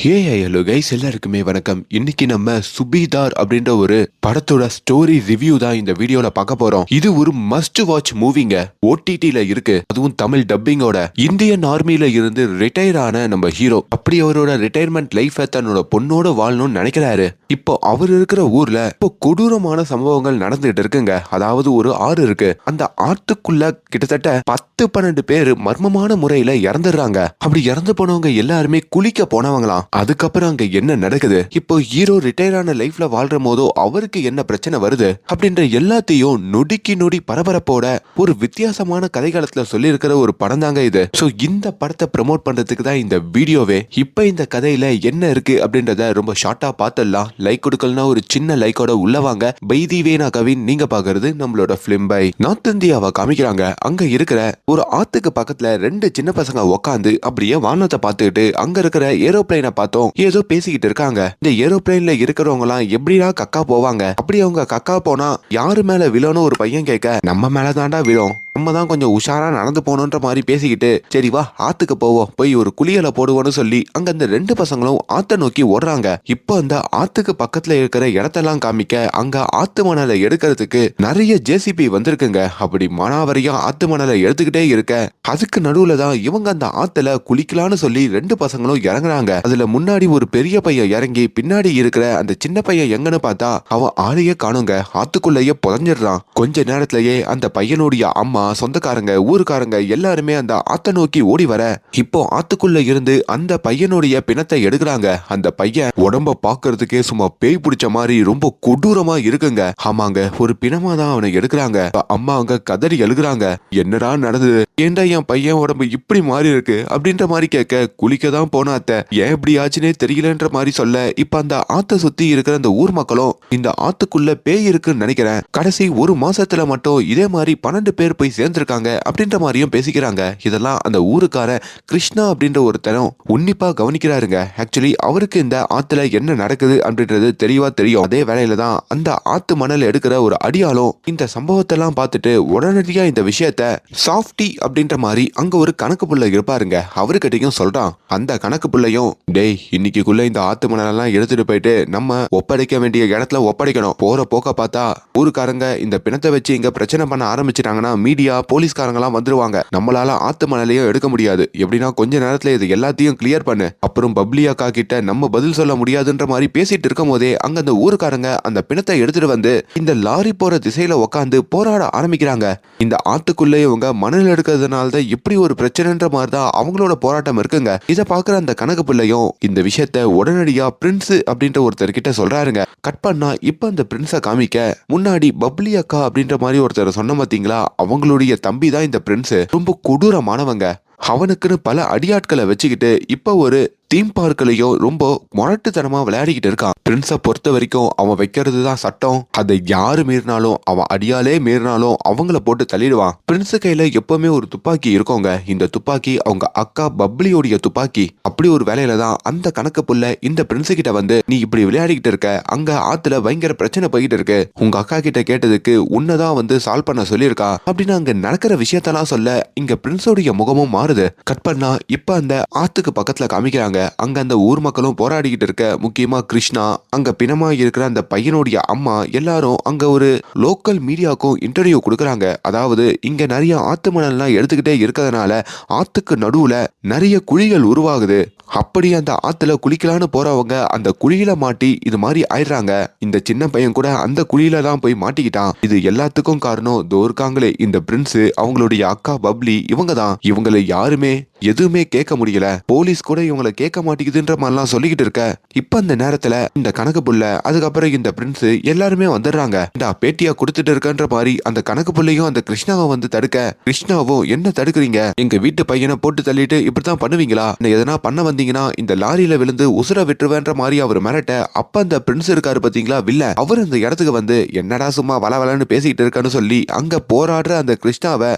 Hello guys, எல்லாருக்குமே வணக்கம். இன்னைக்கு நம்ம சுபீதார் அப்படின்ற ஒரு படத்தோட ஸ்டோரி ரிவ்யூ தான் இந்த வீடியோல பார்க்க போறோம். இது ஒரு மஸ்ட் வாட்ச் மூவிங்க. ஓடிடில இருக்கு, அதுவும் தமிழ் டப்பிங்கோட. இந்தியன் ஆர்மியில இருந்து ரிட்டையர் ஆன நம்ம ஹீரோ அப்படி அவரோட ரிட்டையர்மெண்ட் லைஃப தன்னோட பொண்ணோட வாழணும்னு நினைக்கிறாரு. இப்போ அவர் இருக்கிற ஊர்ல இப்போ கொடூரமான சம்பவங்கள் நடந்துட்டு இருக்குங்க. அதாவது ஒரு ஆறு இருக்கு, அந்த ஆற்றுக்குள்ள கிட்டத்தட்ட 10-12 பேர் மர்மமான முறையில இறந்துடுறாங்க. அப்படி இறந்து போனவங்க எல்லாருமே குளிக்க போனவங்களாம். அதுக்கப்புறம் அங்க என்ன நடக்குது, இப்போ ஹீரோ ரிட்டையர் ஆன லைஃப்ல வாழ்ற போதோ அவருக்கு என்ன பிரச்சனை வருது அப்படின்ற எல்லாத்தையும் நொடிக்கு நொடி பரபரப்போட ஒரு வித்தியாசமான கதைகாலத்துல சொல்லி இருக்கிற ஒரு படம் தாங்க இது. சோ இந்த படத்தை ப்ரமோட் பண்றதுக்கு தான் இந்த வீடியோவே. இப்ப இந்த கதையில என்ன இருக்கு அப்படின்றத ரொம்ப ஷார்ட்டா பார்த்துடலாம். லைக் கொடுக்கலனா ஒரு சின்ன லைக்கோட உள்ள வாங்க. பைதிவே நான் கவின், நீங்க பாக்குறது நம்மளோட பிலிம் பை. நார்த் இந்தியாவை காமிக்கிறாங்க. அங்க இருக்கிற ஒரு ஆத்துக்கு பக்கத்துல 2 சின்ன பசங்க உட்காந்து அப்படியே வானத்தை பார்த்துக்கிட்டு அங்க இருக்கிற ஏரோப்ளைனை பார்த்தோம் ஏதோ பேசிக்கிட்டு இருக்காங்க. இந்த ஏரோப்ளைன்ல இருக்கிறவங்க எல்லாம் எப்படிடா கக்கா போவாங்க, அப்படி அவங்க கக்கா போனா யாரு மேல விழும்னு ஒரு பையன் கேட்க, நம்ம மேல தாண்டா விழும், நம்ம தான் கொஞ்சம் உஷாரா நடந்து போகணுன்ற மாதிரி பேசிக்கிட்டு, சரி வா ஆத்துக்கு போவோம், போய் ஒரு குளியலை போடுவோன்னு சொல்லி அங்க அந்த 2 பசங்களும் ஆத்த நோக்கி ஓடுறாங்க. இப்போ அந்த ஆத்துக்கு பக்கத்துல இருக்கிற இடத்தெல்லாம் காமிக்க அங்க ஆத்து மணலை எடுக்கிறதுக்கு நிறைய ஜேசிபி வந்திருக்குங்க. அப்படி மானாவரியா ஆத்து மணலை எடுத்துக்கிட்டே இருக்க அதுக்கு நடுவுல தான் இவங்க அந்த ஆத்துல குளிக்கலான்னு சொல்லி 2 பசங்களும் இறங்குறாங்க. அதுல முன்னாடி ஒரு பெரிய பையன் இறங்கி பின்னாடி இருக்கிற அந்த சின்ன பையன் எங்கன்னு பார்த்தா அவன் ஆளையே காணுங்க, ஆத்துக்குள்ளேயே புதஞ்சிடுறான். கொஞ்ச நேரத்திலேயே அந்த பையனுடைய அம்மா, சொந்தக்காரங்க, ஊருக்காரங்க எல்லாருமே அந்த ஆத்த நோக்கி ஓடி வர இப்போ ஆத்துக்குள்ள இருந்து அந்த பையனுடைய பிணத்தை எடுக்கிறாங்க. அந்த பையன் உடம்ப பாக்குறதுக்கே சும்மா பேய் பிடிச்ச மாதிரி ரொம்ப கொடூரமா இருக்குங்க. ஆமாங்க, ஒரு பிணமா தான் அவனை எடுக்கிறாங்க. அம்மா அங்க கதறி எழுகுறாங்க, என்னடா நடந்தது, ஏண்டா என் பையன் உடம்பு இப்படி மாறி இருக்கு அப்படின்ற மாதிரி கேட்க, குளிக்க தான் போன அத்தை, ஏன் இப்படி ஆச்சுன்னே தெரியலன்ற மாதிரி சொல்ல, இப்ப அந்த ஆத்த சுத்தி இருக்கிற அந்த ஊர் மக்களும் இந்த ஆத்துக்குள்ள பேய் இருக்குன்னு நினைக்கிறேன், கடைசி ஒரு மாசத்துல மட்டும் இதே மாதிரி 12 பேர் போய் சேர்ந்திருக்காங்க அப்படின்ற மாதிரியும் பேசிக்கிறாங்க. இதெல்லாம் அந்த ஊருக்கார கிருஷ்ணா அப்படின்ற ஒருத்தரும் உன்னிப்பா கவனிக்கிறாருங்க. ஆக்சுவலி அவருக்கு இந்த ஆத்துல என்ன நடக்குது அப்படின்றது தெளிவா தெரியும். அதே வேளையில தான் அந்த ஆத்து மணல் எடுக்கிற ஒரு அடியாலும் இந்த சம்பவத்தை எல்லாம் பார்த்துட்டு உடனடியா இந்த விஷயத்த சாஃப்டி அப்படின்ற மாதிரி அங்க ஒரு கணக்கு புள்ள இருப்பாருங்க, அவருக்கிட்டையும் சொல்றான். அந்த கணக்கு புள்ளையும், டேய் இன்னைக்குள்ள இந்த ஆத்து மணல் எல்லாம் எடுத்துட்டு போயிட்டு நம்ம ஒப்படைக்க வேண்டிய இடத்துல ஒப்படைக்கணும். போற போக்க பார்த்தா ஊருக்காரங்க இந்த பிணத்தை வச்சு இங்க பிரச்சனை பண்ண ஆரம்பிச்சிட்டாங்கன்னா மீடியா போலீஸ்காரங்க எல்லாம் வந்துருவாங்க, நம்மளால ஆத்து மணலையும் எடுக்க முடியாது, எப்படின்னா கொஞ்ச நேரத்துல இது எல்லாத்தையும் கிளியர் பண்ணு, அப்புறம் பப்ளியாக்கா கிட்ட நம்ம பதில் சொல்ல முடியாதுன்ற மாதிரி பேசிட்டு இருக்கும் போதே அங்க அந்த ஊருக்காரங்க அந்த பிணத்தை எடுத்துட்டு வந்து இந்த லாரி போற திசையில உட்காந்து போராட ஆரம்பிக்கிறாங்க. இந்த ஆத்துக்குள்ளே இவங்க மணல் எடுக்கிறதுனால தான் இப்படி ஒரு பிரச்சனைன்ற மாதிரி தான் அவங்களோட போராட்டம் இருக்குங்க. இதை பாக்குற அந்த கணக்கு பிள்ளையும் இந்த விஷயத்த உடனடியா பிரின்ஸ் அப்படின்ற ஒருத்தர் கிட்ட சொல்றாருங்க. கட் பண்ணா இப்ப அந்த பிரின்ஸை காமிக்க, முன்னாடி பப்ளி அக்கா அப்படின்ற மாதிரி ஒருத்தர் சொன்ன பாத்தீங்களா, அவங்களுடைய தம்பி தான் இந்த பிரின்ஸ். ரொம்ப கொடூரமானவங்க. அவனுக்குன்னு பல அடியாட்களை வச்சுக்கிட்டு இப்ப ஒரு தீம் பார்க்கலையும் ரொம்ப முரட்டுத்தனமா விளையாடிக்கிட்டு இருக்கான். பிரின்ஸை பொறுத்த வரைக்கும் அவன் வைக்கிறது தான் சட்டம், அதை யாரு மீறினாலும் அவன் அடியாலே மீறினாலும் அவங்கள போட்டு தள்ளிடுவான். பிரின்ஸு கையில எப்பவுமே ஒரு துப்பாக்கி இருக்கோங்க. இந்த துப்பாக்கி அவங்க அக்கா பப்ளியோடைய துப்பாக்கி. அப்படி ஒரு வேலையில தான் அந்த கணக்கு புள்ள இந்த பிரின்ஸு கிட்ட வந்து, நீ இப்படி விளையாடிக்கிட்டு இருக்க, அங்க ஆத்துல பயங்கர பிரச்சனை போயிட்டு இருக்கு, உங்க அக்கா கிட்ட கேட்டதுக்கு உன்னதான் வந்து சால்வ் பண்ண சொல்லியிருக்கா அப்படின்னு அங்க நடக்கிற விஷயத்தெல்லாம் சொல்ல இங்க பிரின்ஸோடைய முகமும் மாறுது. கட் பண்ணா இப்ப அந்த ஆத்துக்கு பக்கத்துல காமிக்கிறாங்க. அங்க அந்த ஊர் மக்களும் போராடிக்கிட்டு இருக்க, முக்கியமா கிருஷ்ணா, அங்க பிணமா இருக்கிற அந்த பையனுடைய அம்மா எல்லாரும் அங்க ஒரு லோக்கல் மீடியாவுக்கும் இன்டர்வியூ கொடுக்கறாங்க. அதாவது இங்க நிறைய ஆத்து மணல்லாம் எடுத்துக்கிட்டே இருக்கிறதுனால ஆத்துக்கு நடுவுல நிறைய குழிகள் உருவாகுது. அப்படி அந்த ஆத்துல குளிக்கலான்னு போறவங்க அந்த குழியில மாட்டி இது மாதிரி ஆயிடுறாங்க. இந்த சின்ன பையன் கூட அந்த குழியில தான் போய் மாட்டிக்கிட்டான். இது எல்லாத்துக்கும் காரணம் தோ இருக்காங்களே இந்த பிரின்ஸ், அவங்களுடைய அக்கா பப்ளி, இவங்க தான். இவங்களை யாருமே எதுவுமே கேட்க முடியல, போலீஸ் கூட இவங்களை கேட்க மாட்டேங்குதுன்ற மாதிரிலாம் சொல்லிக்கிட்டு இருக்க, இப்ப அந்த நேரத்துல இந்த கணக்கு புள்ள, அதுக்கப்புறம் இந்த பிரின்ஸ் எல்லாருமே வந்துடுறாங்க. பேட்டியா கொடுத்துட்டு இருக்கன்ற மாதிரி அந்த கணக்கு புள்ளையும் அந்த கிருஷ்ணாவை வந்து தடுக்க, கிருஷ்ணாவும் என்ன தடுக்கிறீங்க, எங்க வீட்டு பையனை போட்டு தள்ளிட்டு இப்படித்தான் பண்ணுவீங்களா, எதனா பண்ண வந்தீங்கன்னா இந்த லாரியில விழுந்து உசுர விட்டுருவேன்ற மாதிரி அவர் மிரட்ட, அப்ப அந்த பிரின்ஸ் இருக்காரு பாத்தீங்களா வில்ல, அவர் அந்த இடத்துக்கு வந்து என்னடா சும்மா வளவலன்னு பேசிக்கிட்டு இருக்கான்னு சொல்லி அங்க போராடுற அந்த கிருஷ்ணாவை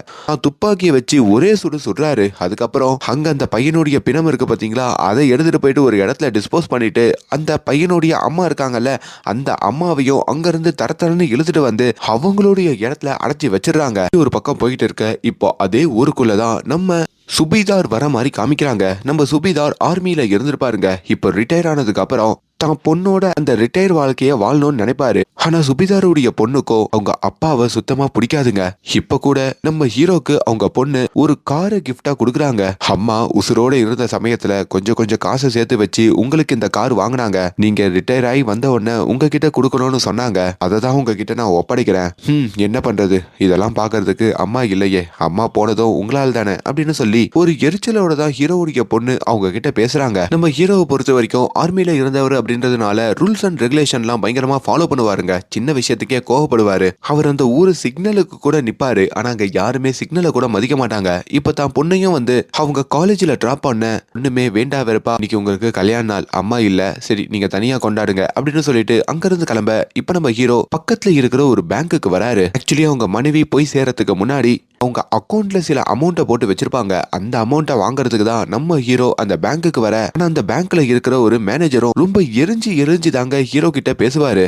துப்பாக்கியை வச்சு ஒரே சுடு சுடுறாரு. அதுக்கப்புறம் அங்க அந்த பையனுடைய பிணம் இருக்கு பாத்தீங்களா, அதை அதை எடுத்துட்டு போயிட்டு ஒரு இடத்துல டிஸ்போஸ் பண்ணிட்டு அந்த பையனுடைய அம்மா இருக்காங்கல்ல, அந்த அம்மாவையும் அங்கிருந்து தரத்தரன்னு இழுத்துட்டு வந்து அவங்களுடைய இடத்துல அடைச்சி வச்சிடுறாங்க. ஒரு பக்கம் போயிட்டு இருக்க இப்போ அதே ஊருக்குள்ளதான் நம்ம சுபீதார் வர மாதிரி காமிக்கிறாங்க. நம்ம சுபீதார் ஆர்மியில இருந்திருப்பாருங்க. இப்போ ரிட்டையர் ஆனதுக்கு அப்புறம் தான் பொண்ணோட அந்த ரிட்டையர் வாழ்க்கைய வாழணும்னு நினைப்பாரு. ஆனா சுபிதாருடைய பொண்ணுக்கோ அவங்க அப்பாவை சுத்தமா பிடிக்காதுங்க. இப்ப கூட நம்ம ஹீரோக்கு அவங்க பொண்ணு ஒரு காரை கிஃப்டா கொடுக்குறாங்க. அம்மா உசுரோட இருந்த சமயத்துல கொஞ்சம் கொஞ்சம் காசை சேர்த்து வச்சு உங்களுக்கு இந்த கார் வாங்கினாங்க. நீங்க ரிட்டையர் ஆகி வந்த உடனே உங்ககிட்ட கொடுக்கணும்னு சொன்னாங்க. அதை தான் உங்ககிட்ட நான் ஒப்படைக்கிறேன். என்ன பண்றது, இதெல்லாம் பாக்குறதுக்கு அம்மா இல்லையே, அம்மா போனதும் உங்களால் தானே அப்படின்னு சொல்லி ஒரு எரிச்சலோட தான் ஹீரோவுடைய பொண்ணு அவங்க கிட்ட பேசுறாங்க. நம்ம ஹீரோவை பொறுத்த வரைக்கும் ஆர்மியில இருந்தவர் அப்படின்றதுனால ரூல்ஸ் அண்ட் ரெகுலேஷன்லாம் பயங்கரமா ஃபாலோ பண்ணுவாருங்க. சின்ன விஷயத்துக்கே கோவப்படுவாரு. அவர் அந்த ஊரு சிக்னலுக்கு கூட நிப்பாரு. ஆனா அங்க யாருமே சிக்னலை கூட மதிக்க மாட்டாங்க. இப்ப தான் பொண்ணையும் வந்து அவங்க காலேஜ்ல டிராப் பண்ண ஒண்ணுமே வேண்டா வெறுப்பா, இன்னைக்கு உங்களுக்கு கல்யாண நாள், அம்மா இல்ல, சரி நீங்க தனியா கொண்டாடுங்க அப்படின்னு சொல்லிட்டு அங்கிருந்து கிளம்ப இப்ப நம்ம ஹீரோ பக்கத்துல இருக்கிற ஒரு பேங்குக்கு வராரு. ஆக்சுவலி அவங்க மனைவி போய் சேரத்துக்கு முன்னாடி அவங்க அக்கௌண்ட்ல சில அமௌண்ட்டை போட்டு வச்சிருப்பாங்க. அந்த அமௌண்ட்டை வாங்குறதுக்கு தான் நம்ம ஹீரோ அந்த பேங்குக்கு வர. ஆனா அந்த பேங்க்ல இருக்கிற ஒரு மேனேஜரும் ரொம்ப எரிஞ்சு தாங்க ஹீரோ கிட்ட பேசுவாரு.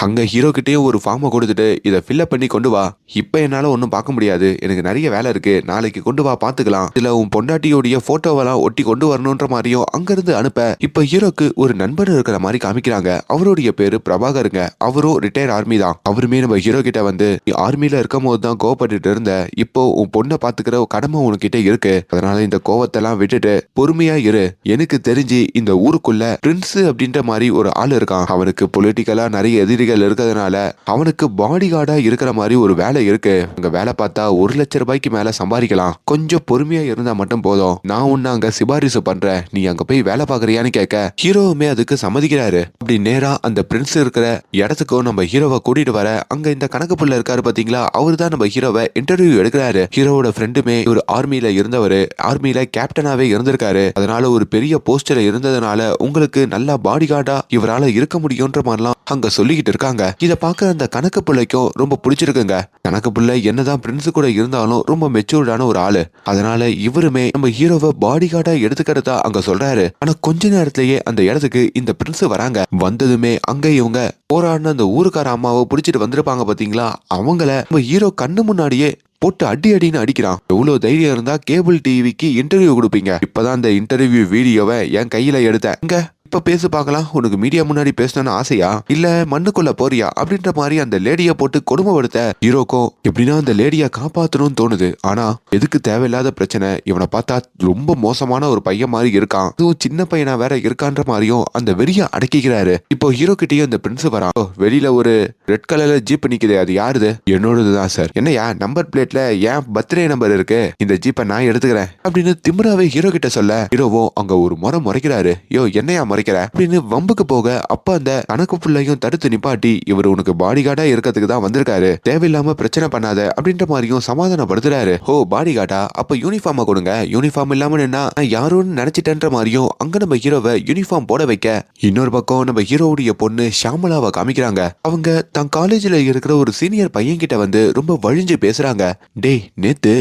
அங்க ஹீரோ கிட்டேயும் ஒரு ஃபார்மை கொடுத்துட்டு இதை ஃபில்அப் பண்ணி கொண்டு வா, இப்ப என்னால ஒன்றும் பார்க்க முடியாது, எனக்கு நிறைய வேலை இருக்கு, நாளைக்கு கொண்டு வா பாத்துக்கலாம், இதுல உன் பொண்டாட்டியோடைய போட்டோவெல்லாம் ஒட்டி கொண்டு வரணும்ன்ற மாதிரியும் அங்கிருந்து அனுப்ப இப்ப ஹீரோக்கு ஒரு நண்பர் இருக்கிற மாதிரி காமிக்கிறாங்க. அவருடைய பேரு பிரபாகருங்க. அவரும் ரிட்டையர் ஆர்மி தான். அவருமே நம்ம ஹீரோ கிட்ட வந்து நீ ஆர்மியில இருக்கும் போது தான் கோவப்பட்டு இருந்த, இப்போ உன் பொண்ணை பாத்துக்கிற கடமை உனக்கிட்ட இருக்கு, அதனால இந்த கோவத்தெல்லாம் விட்டுட்டு பொறுமையா இரு. எனக்கு தெரிஞ்சு இந்த ஊருக்குள்ள பிரின்ஸ் அப்படின்ற மாதிரி ஒரு ஆள் இருக்கான். அவனுக்கு பொலிட்டிக்கலா நிறைய எதிரிகள் இருக்கிறதுனால அவனுக்கு பாடி கார்டா இருக்கிற மாதிரி ஒரு வேலை இருக்கு. அங்க வேலை பார்த்தா 1 லட்சம் ரூபாய்க்கு மேல சம்பாதிக்கலாம். கொஞ்சம் பொறுமையா இருந்தா மட்டும் போதும். நான் உன்ன அங்க சிபாரிசு பண்றேன், நீ அங்க போய் வேலை பாக்குறியான்னு கேட்க ஹீரோவுமே அதுக்கு சம்மதிக்கிறாரு. அப்படி நேரா அந்த பிரின்ஸ் இருக்கிற இடத்துக்கும் நம்ம ஹீரோவை கூட்டிட்டு வர அங்க இந்த கணக்கு புள்ள இருக்காரு பாத்தீங்களா, அவரு தான் நம்ம ஹீரோவை இன்டர்வியூ எடுக்கிறாரு. ஹீரோவோட ஃப்ரெண்டுமே ஒரு ஆர்மியில இருந்தவரு, ஆர்மியில கேப்டனாவே இருந்திருக்காரு. அதனால ஒரு பெரிய போஸ்டர் இருந்ததுனால உங்களுக்கு நல்லா பாடி கார்டா இவரால இருக்க முடியும்ன்ற மாதிரிலாம் அங்க சொல்லிக்கிட்டு இருக்காங்க. இத பாக்க அந்த கணக்கு பிள்ளைக்கும் ரொம்ப பிடிச்சிருக்குங்க. கணக்கு பிள்ளை என்னதான் பிரின்ஸ் கூட இருந்தாலும் ரொம்ப மெச்சூர்டான ஒரு ஆளு. அதனால இவருமே நம்ம ஹீரோவை பாடி கார்டா எடுத்துக்கிறதா அங்க சொல்றாரு. ஆனா கொஞ்ச நேரத்திலேயே அந்த இடத்துக்கு இந்த பிரின்ஸ் வராங்க. வந்ததுமே அங்க இவங்க போராடின அந்த ஊருக்கார அம்மாவை பிடிச்சிட்டு வந்திருப்பாங்க பாத்தீங்களா, அவங்கள நம்ம ஹீரோ கண்ணு முன்னாடியே போட்டு அடின்னு அடிக்கிறான். எவ்வளவு தைரியம் இருந்தா கேபிள் டிவிக்கு இன்டர்வியூ கொடுப்பீங்க. இப்பதான் அந்த இன்டர்வியூ வீடியோவை என் கையில எடுத்தேன், இங்க இப்ப பேசு பார்க்கலாம், உனக்கு மீடியா முன்னாடி பேசணும்னு ஆசையா இல்ல மண்ணுக்குள்ள போறியா அப்படின்ற மாதிரி அந்த லேடிய போட்டு கொடுமைப்படுத்த ஹீரோக்கும் எப்படின்னா அந்த லேடிய காப்பாத்தணும்னு தோணுது. ஆனா எதுக்கு தேவையில்லாத பிரச்சனை, இவனை பார்த்தா ரொம்ப மோசமான ஒரு பையன் மாதிரி இருக்கான், அதுவும் சின்ன பையனா வேற இருக்கான்ற மாதிரியும் அந்த வெறிய அடக்கிக்கிறாரு. இப்போ ஹீரோ கிட்டேயும் அந்த பிரின்ஸ் வரான். வெளியில ஒரு ரெட் கலர்ல ஜீப் நிக்குது, அது யாருது? என்னோடதுதான் சார். என்னையா நம்பர் பிளேட்ல ஏன் பர்த்டே நம்பர் இருக்கு, இந்த ஜீப்பை நான் எடுத்துக்கிறேன் அப்படின்னு திமிராவே ஹீரோ கிட்ட சொல்ல ஹீரோவும் அங்க ஒரு முறைக்கிறாரு. யோ என்னையா அப்படின்னு வம்புக்கு போக அப்ப அந்த கணக்கு பிள்ளையும் தடுத்து நிப்பாட்டி இவர் உனக்கு பாடி கார்டா இருக்கிறதுக்கு தான் வந்திருக்காரு, தேவையில்லாம பிரச்சனை பண்ணாத அப்படின்ற மாதிரியும் சமாதானப்படுத்துறாரு. ஓ பாடி கார்டா, அப்ப யூனிஃபார்ம் கொடுங்க, யூனிஃபார்ம் இல்லாம நின்னா யாருன்னு நினைச்சிட்டேன்ற மாதிரியும் அங்க நம்ம ஹீரோவை யூனிஃபார்ம் போட வைக்க இன்னொரு பக்கம் நம்ம ஹீரோவுடைய பொண்ணு ஷாமலாவை காமிக்கிறாங்க. அவங்க தன் காலேஜ்ல இருக்கிற ஒரு சீனியர் பையன் கிட்ட வந்து ரொம்ப வழிஞ்சு பேசுறாங்க. டேய் நேத்து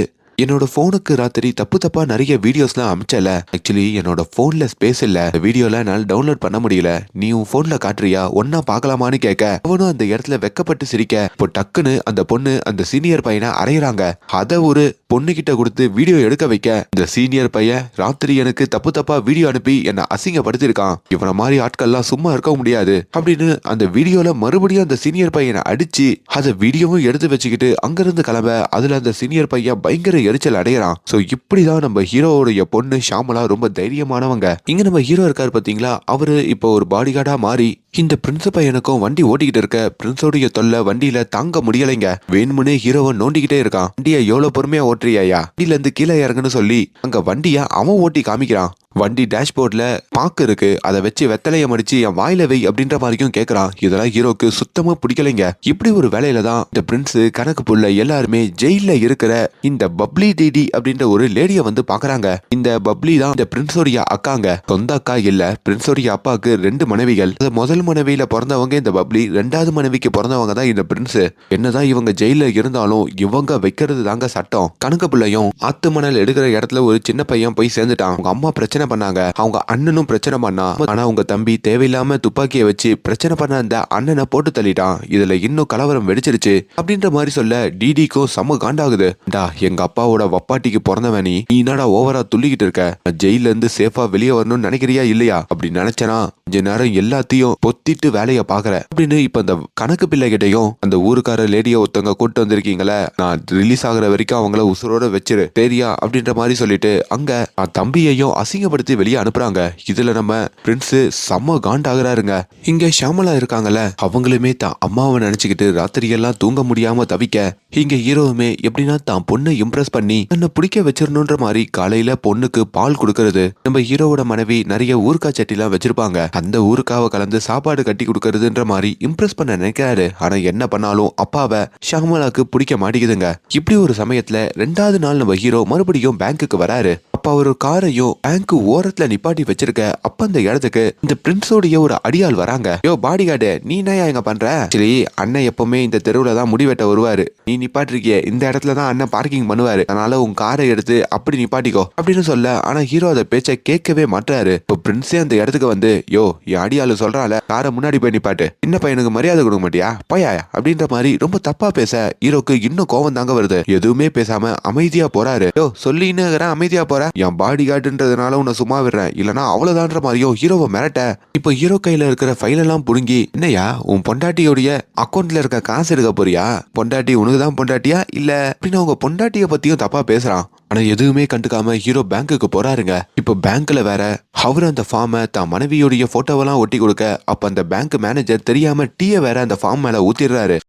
என்னோட போனுக்கு ராத்திரி தப்பா நிறைய வீடியோஸ்லாம் அமிச்சல, ஆக்சுவலி என்னோட போன்ல ஸ்பேஸ் இல்ல, வீடியோல என்னால டவுன்லோட் பண்ண முடியல, நீ உன் போன்ல காட்டுறியா, ஒன்னா பாக்கலாமான்னு கேட்க அவனும் அந்த இடத்துல வெக்கப்பட்டு சிரிக்க இப்போ டக்குன்னு அந்த பொண்ணு அந்த சீனியர் பையனை அறையிறாங்க. அத ஒரு பொண்ணு கிட்ட கொடுத்து வீடியோ எடுக்க வைக்க இந்த சீனியர் பையன் ராத்திரி எனக்கு தப்பா வீடியோ அனுப்பி என்ன அசிங்கப்படுத்திருக்கான், இவனை மாதிரி ஆட்கள்லாம் சும்மா இருக்க முடியாது அப்படின்னு அந்த வீடியோல மறுபடியும் அந்த சீனியர் பையனை அடிச்சு அதை வீடியோவும் எடுத்து வச்சுக்கிட்டு அங்கிருந்து கிளம்ப அதுல அந்த சீனியர் பையன் பயங்கர எரிச்சல் அடையறான். சோ இப்படிதான் நம்ம ஹீரோவுடைய பொண்ணு ஷாமலா ரொம்ப தைரியமானவங்க. இங்க நம்ம ஹீரோ இருக்காரு பாத்தீங்களா, அவரு இப்போ ஒரு பாடி கார்டா மாறி இந்த பிரின்ஸ் பையனுக்கும் வண்டி ஓட்டிக்கிட்டு இருக்க பிரின்ஸோடைய தொல்லை வண்டியில தாங்க முடியலைங்க. வேணுமுனே ஹீரோவை நோண்டிக்கிட்டே இருக்கான். வண்டியை எவ்வளவு பொறுமையா ஓட்டுறியா, வண்டியில இருந்து கீழே இறங்குன்னு சொல்லி அங்க வண்டிய அவன் ஓட்டி காமிக்கிறான். வண்டி டேஷ்போர்ட்ல பாக்கு இருக்கு, அதை வச்சு வெத்தலைய மடிச்சு என் வாயில வை அப்படின்ற மாதிரியும் கேக்குறான். இதெல்லாம் ஹீரோக்கு சுத்தமா பிடிக்கலைங்க. இப்படி ஒரு வேலையில தான் இந்த பிரின்ஸ் கணக்கு புள்ள எல்லாருமே ஜெயில இருக்கிற இந்த பப்ளி டிடி அப்படின்ற ஒரு லேடிய வந்து பாக்குறாங்க. இந்த பப்ளி தான் இந்த பிரின்ஸோடைய அக்காங்க. சொந்த அக்கா இல்ல, பிரின்ஸோடைய அப்பாவுக்கு 2 மனைவிகள். முதல் மனைவியில பிறந்தவங்க இந்த பப்ளி, 2வது மனைவிக்கு பிறந்தவங்க தான் இந்த பிரின்ஸ். என்னதான் இவங்க ஜெயில இருந்தாலும் இவங்க வைக்கிறது தாங்க சட்டம். கணக்கு புள்ளையும் ஆத்து மணல் எடுக்கிற இடத்துல ஒரு சின்ன பையன் போய் சேர்ந்துட்டான். அவங்க அம்மா பிரச்சனை பிரச்சனை பண்ணாங்க, அவங்க அண்ணனும் பிரச்சனை பண்ணா. ஆனா உங்க தம்பி தேவையில்லாம துப்பாக்கியை வச்சு பிரச்சனை பண்ண அந்த அண்ணனை போட்டு தள்ளிட்டான். இதுல இன்னும் கலவரம் வெடிச்சிருச்சு அப்படின்ற மாதிரி சொல்ல டிடிக்கும் செம காண்டாகுது. எங்க அப்பாவோட வப்பாட்டிக்கு பிறந்தவன் நீ என்னடா ஓவரா துள்ளிக்கிட்டு இருக்க? ஜெயில இருந்து சேஃபா வெளியே வரணும்னு நினைக்கிறியா இல்லையா? அப்படி நினைச்சனா கொஞ்ச நேரம் எல்லாத்தையும் பொத்திட்டு வேலைய பாக்குற அப்படின்னு இப்ப அந்த கணக்கு பிள்ளை கிட்டையும் அந்த ஊருக்கார லேடிய ஒருத்தவங்க கூட்டு வந்திருக்கீங்களே, நான் ரிலீஸ் ஆகுற வரைக்கும் அவங்கள உசுரோட வச்சிரு தெரியா அப்படின்ற மாதிரி சொல்லிட்டு அங்க தம்பியையும் அசிங்கப்படுத்தி வெளியே அனுப்புறாங்க. இதுல நம்ம பிரின்ஸ் செம்ம காண்டாகிறாருங்க. இங்க ஷாமலா இருக்காங்கல்ல, அவங்களுமே தான் அம்மாவை நினைச்சுக்கிட்டு ராத்திரியெல்லாம் தூங்க முடியாம தவிக்க, இங்க ஹீரோவுமே எப்படின்னா தான் பொண்ணை இம்ப்ரெஸ் பண்ணி தன்னை பிடிக்க வச்சிடணுன்ற மாதிரி காலையில பொண்ணுக்கு பால் கொடுக்கறது. நம்ம ஹீரோவோட மனைவி நிறைய ஊறுகாய் சட்டிலாம் வச்சிருப்பாங்க, அந்த ஊறுகாவை கலந்து சாப்பாடு கட்டி கொடுக்கறதுன்ற மாதிரி இம்ப்ரெஸ் பண்ண நினைக்கிறாரு. ஆனா என்ன பண்ணாலும் அப்பாவை ஷாமலாக்கு பிடிக்க மாட்டேங்குதுங்க. இப்படி ஒரு சமயத்துல 2வது நாள் நம்ம ஹீரோ மறுபடியும் பேங்குக்கு வராரு. அப்ப ஒரு காரையும் பேங்க் ஓரத்துல நிப்பாட்டி வச்சிருக்க. அப்ப அந்த இடத்துக்கு இந்த பிரின்ஸோடைய ஒரு அடியாள் வராங்க. யோ பாடி கார்டு, நீ என்ன எங்க பண்ற? சரி, அண்ணன் எப்பவுமே இந்த தெருவுல தான் முடிவெட்ட வருவாரு, நீ நிப்பாட்டிருக்கிய இந்த இடத்துல தான் அண்ணன் பார்க்கிங் பண்ணுவாரு, அதனால உன் காரை எடுத்து அப்படி நிப்பாட்டிக்கோ அப்படின்னு சொல்ல. ஆனா ஹீரோ அதை பேச்ச கேட்கவே மாட்டாரு. இப்போ பிரின்ஸே அந்த இடத்துக்கு வந்து, யோ என் அடியாளு சொல்றால காரை முன்னாடி போய் நிப்பாட்டு, சின்ன பையனுக்கு மரியாதை கொடுக்க மாட்டியா பையா அப்படின்ற மாதிரி ரொம்ப தப்பா பேச ஹீரோக்கு இன்னும் கோவம் தாங்க வருது. எதுவுமே பேசாம அமைதியா போறாரு. யோ சொல்லின்னு அமைதியா போற, என் பாடி கார்டுன்றதுனால உன்னை சும்மா விடுறேன், இல்லனா அவ்வளவுதான்ற மாதிரியும் ஹீரோவை மிரட்ட. இப்போ ஹீரோ கையில இருக்கிற ஃபைல் எல்லாம் புடுங்கி, என்னையா உன் பொண்டாட்டியோடைய அக்கௌண்ட்ல இருக்க காசு எடுக்க போறியா? பொண்டாட்டி உனக்குதான் பொண்டாட்டியா இல்ல அப்படின்னு அவங்க பொண்டாட்டிய பத்தியும் தப்பா பேசுறான். ஆனா எதுவுமே கண்டுக்காம ஹீரோ பேங்குக்கு போறாருங்க. இப்ப பேங்க்ல வேற அவரு அந்த ஃபார்மை தான் மனைவியோடைய போட்டோவெல்லாம் ஒட்டி கொடுக்க, அப்ப அந்த பேங்க் மேனேஜர் தெரியாம டீயை வேற அந்த ஃபார்ம் மேல ஊத்திடுறாரு.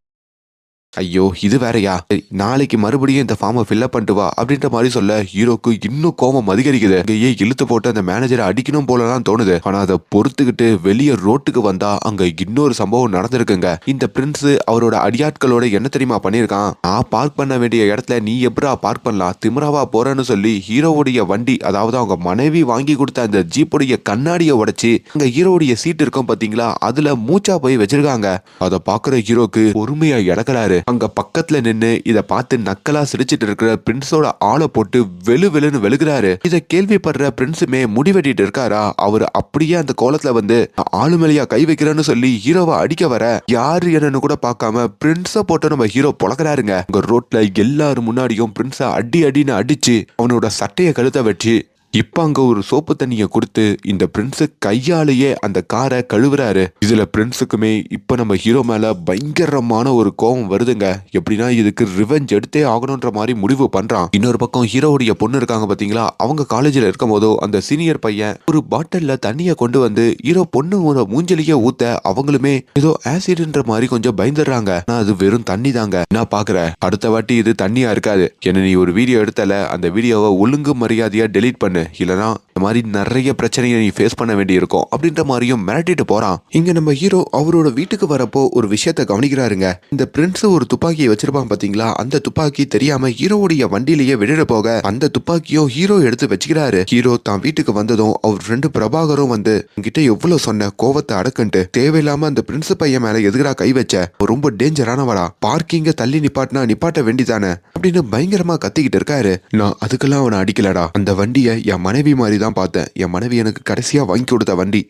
ஐயோ இது வேறையா, நாளைக்கு மறுபடியும் இந்த ஃபார்மை ஃபில்அப் பண்ணிட்டு வா அப்படின்ற மாதிரி சொல்ல ஹீரோக்கு இன்னும் கோபம் அதிகரிக்குது. இங்கேயே இழுத்து போட்டு அந்த மேனேஜரை அடிக்கணும் போலலாம் தோணுது. ஆனா அதை பொறுத்துக்கிட்டு வெளியே ரோட்டுக்கு வந்தா அங்க இன்னொரு சம்பவம் நடந்திருக்குங்க. இந்த பிரின்ஸ் அவரோட அடியாட்களோட என்ன தெரியுமா பண்ணிருக்கான், நான் பார்க் பண்ண வேண்டிய இடத்துல நீ எப்படா பார்க் பண்ணலாம், திமிராவா போறேன்னு சொல்லி ஹீரோவுடைய வண்டி, அதாவது அவங்க மனைவி வாங்கி கொடுத்த அந்த ஜீப்புடைய கண்ணாடியை உடைச்சு அங்க ஹீரோவுடைய சீட் இருக்கும் பாத்தீங்களா, அதுல மூச்சா போய் வச்சிருக்காங்க. அதை பாக்குற ஹீரோக்கு பொறுமையா இறக்குறாரு. அங்க பக்கத்துல நின்னு இத பார்த்து நக்கலா சிரிச்சிட்டு இருக்கிற பிரின்ஸோட ஆளை போட்டு வெளு வெளுன்னு வெளுகிறாரு. இத கேள்விப்படுற பிரின்ஸுமே முடிவெட்டிட்டு இருக்காரா, அவரு அப்படியே அந்த கோலத்துல வந்து ஆளு மேலையா கை வைக்கிறேன்னு சொல்லி ஹீரோவை அடிக்க வர, யாரு என்னன்னு கூட பார்க்காம பிரின்ஸ போட்டு நம்ம ஹீரோ பொழக்கிறாருங்க. அங்க ரோட்ல எல்லாரும் முன்னாடியும் பிரின்ஸ அடி அடின்னு அடிச்சு அவனோட சட்டைய கழுத்த வச்சு இப்ப அங்க ஒரு சோப்பு தண்ணிய கொடுத்து இந்த பிரின்ஸ் கையாலேயே அந்த காரை கழுவுறாரு. இதுல பிரின்ஸுக்குமே இப்ப நம்ம ஹீரோ மேல பயங்கரமான ஒரு கோபம் வருதுங்க. எப்படின்னா இதுக்கு ரிவெஞ்ச் எடுத்தே ஆகணும்ன்ற மாதிரி முடிவு பண்றான். இன்னொரு பக்கம் ஹீரோவுடைய பொண்ணு இருக்காங்க பாத்தீங்களா, அவங்க காலேஜ்ல இருக்கும் போதோ அந்த சீனியர் பையன் ஒரு பாட்டில்ல தண்ணிய கொண்டு வந்து ஹீரோ பொண்ணு ஒரு மூஞ்சலிய ஊத்த அவங்களுமே ஏதோ ஆசிட்ன்ற மாதிரி கொஞ்சம் பயந்துடுறாங்க. ஆனா அது வெறும் தண்ணி தாங்க. நான் பாக்குறேன் அடுத்த வாட்டி இது தண்ணியா இருக்காது, என்ன நீ ஒரு வீடியோ எடுத்தல அந்த வீடியோவை ஒழுங்கு மரியாதையா டெலீட் பண்ணு, இல்லனா இந்த மாதிரி நிறைய பிரச்சனையை நீ ஃபேஸ் பண்ண வேண்டி இருக்கும் அப்படின்ற மாதிரியும் மிரட்டிட்டு போறான். இங்க நம்ம ஹீரோ அவரோட வீட்டுக்கு வரப்போ ஒரு விஷயத்த கவனிக்கிறாருங்க. இந்த பிரின்ஸ் ஒரு துப்பாக்கியை வச்சிருப்பான் பாத்தீங்களா, அந்த துப்பாக்கி தெரியாம ஹீரோவுடைய வண்டியிலேயே விடுற போக அந்த துப்பாக்கியும் ஹீரோ எடுத்து வச்சுக்கிறாரு. ஹீரோ தான் வீட்டுக்கு வந்ததும் அவர் ஃப்ரெண்டு பிரபாகரும் வந்து கிட்ட எவ்வளவு சொன்ன கோவத்தை அடக்குன்ட்டு தேவையில்லாம அந்த பிரின்ஸ் பையன் மேல எதிரா கை வச்ச, ரொம்ப டேஞ்சரானவடா, பார்க்கிங்க தள்ளி நிப்பாட்ட வேண்டிதானே அப்படின்னு பயங்கரமா கத்திக்கிட்டு இருக்காரு. நான் அதுக்கெல்லாம் அவனை அடிக்கலடா, அந்த வண்டியை என் மனைவி மாதிரி தான் பார்த்தேன், என் மனைவி எனக்கு கடைசியா வாங்கி கொடுத்த வண்டி,